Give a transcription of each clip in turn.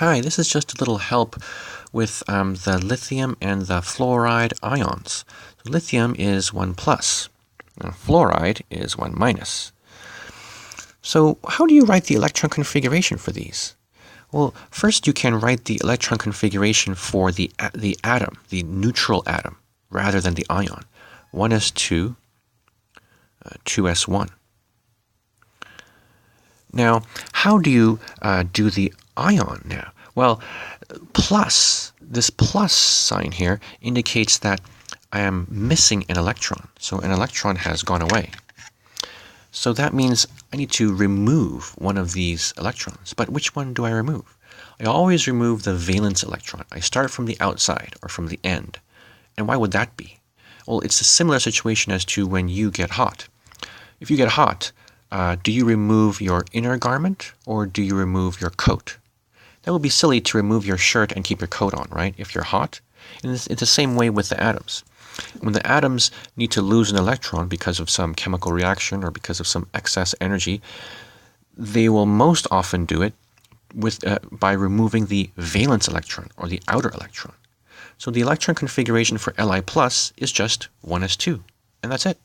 Hi, this is just a little help with the lithium and the fluoride ions. So lithium is 1 plus. Now, fluoride is 1 minus. So how do you write the electron configuration for these? Well, first you can write the electron configuration for the atom, the neutral atom, rather than the ion. 1s2, 2s1. Now, how do you do the ion now? Well, this plus sign here indicates that I am missing an electron. So an electron has gone away. So that means I need to remove one of these electrons. But which one do I remove? I always remove the valence electron. I start from the outside or from the end. And why would that be? Well, it's a similar situation as to when you get hot. If you get hot, do you remove your inner garment or do you remove your coat? That would be silly to remove your shirt and keep your coat on, right? If you're hot. And it's the same way with the atoms. When the atoms need to lose an electron because of some chemical reaction or because of some excess energy, they will most often do it by removing the valence electron or the outer electron. So the electron configuration for Li plus is just 1s2, and that's it.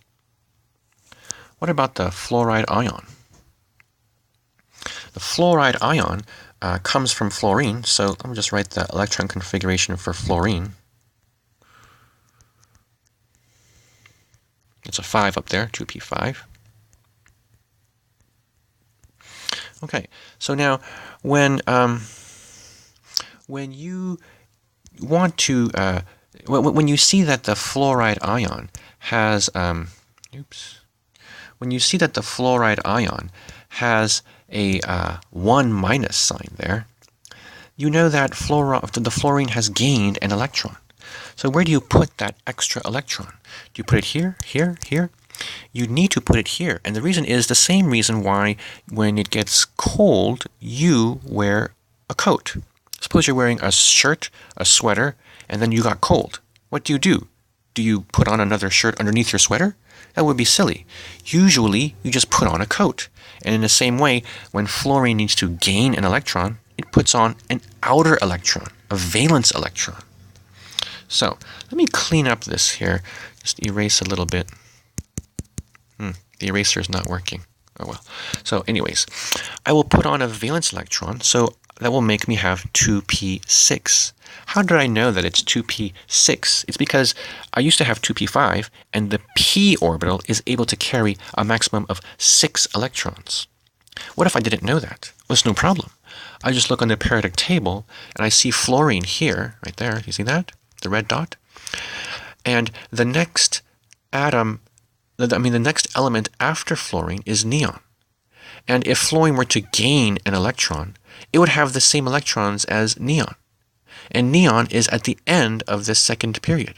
What about the fluoride ion? The fluoride ion comes from fluorine, so let me just write the electron configuration for fluorine. It's a 5 up there, 2p5. Okay, so now when you want to when you see that the fluoride ion has when you see that the fluoride ion has a 1 minus sign there, you know that the fluorine has gained an electron. So where do you put that extra electron? Do you put it here, here, here? You need to put it here. And the reason is the same reason why when it gets cold, you wear a coat. Suppose you're wearing a shirt, a sweater, and then you got cold. What do? Do you put on another shirt underneath your sweater? That would be silly. Usually, you just put on a coat. And in the same way, when fluorine needs to gain an electron, it puts on an outer electron, a valence electron. So, let me clean up this here. Just erase a little bit. The eraser is not working. Oh well. So anyways, I will put on a valence electron, so that will make me have 2p6. How did I know that it's 2p6? It's because I used to have 2p5, and the p orbital is able to carry a maximum of 6 electrons. What if I didn't know that? Well, it's no problem. I just look on the periodic table, and I see fluorine here, right there. You see that? The red dot? And the next atom, the next element after fluorine is neon. And if fluorine were to gain an electron, it would have the same electrons as neon. And neon is at the end of this second period.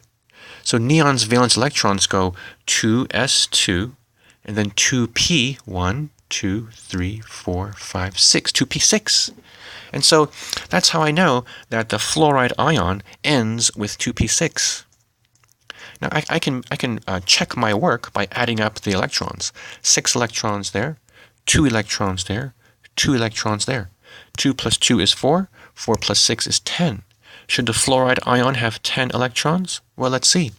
So neon's valence electrons go 2s2, and then 2p, 1, 2, 3, 4, 5, 6, 2p6. And so that's how I know that the fluoride ion ends with 2p6. Now I can check my work by adding up the electrons. 6 electrons there, 2 electrons there, 2 electrons there. 2 plus 2 is 4, 4 plus 6 is 10. Should the fluoride ion have 10 electrons? Well, let's see.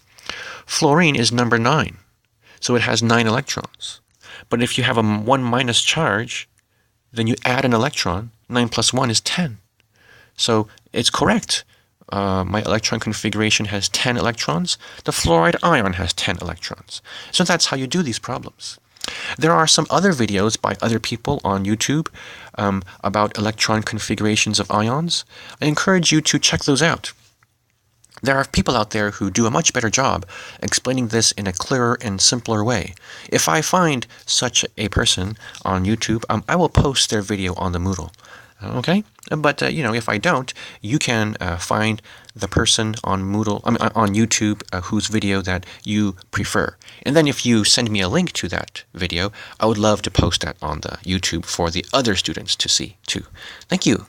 Fluorine is number 9, so it has 9 electrons. But if you have a 1 minus charge, then you add an electron. 9 plus 1 is 10. So it's correct. My electron configuration has 10 electrons. The fluoride ion has 10 electrons. So that's how you do these problems. There are some other videos by other people on YouTube about electron configurations of ions. I encourage you to check those out. There are people out there who do a much better job explaining this in a clearer and simpler way. If I find such a person on YouTube, I will post their video on the Moodle. Okay? But, if I don't, you can find the person on on YouTube whose video that you prefer. And then if you send me a link to that video, I would love to post that on the YouTube for the other students to see, too. Thank you.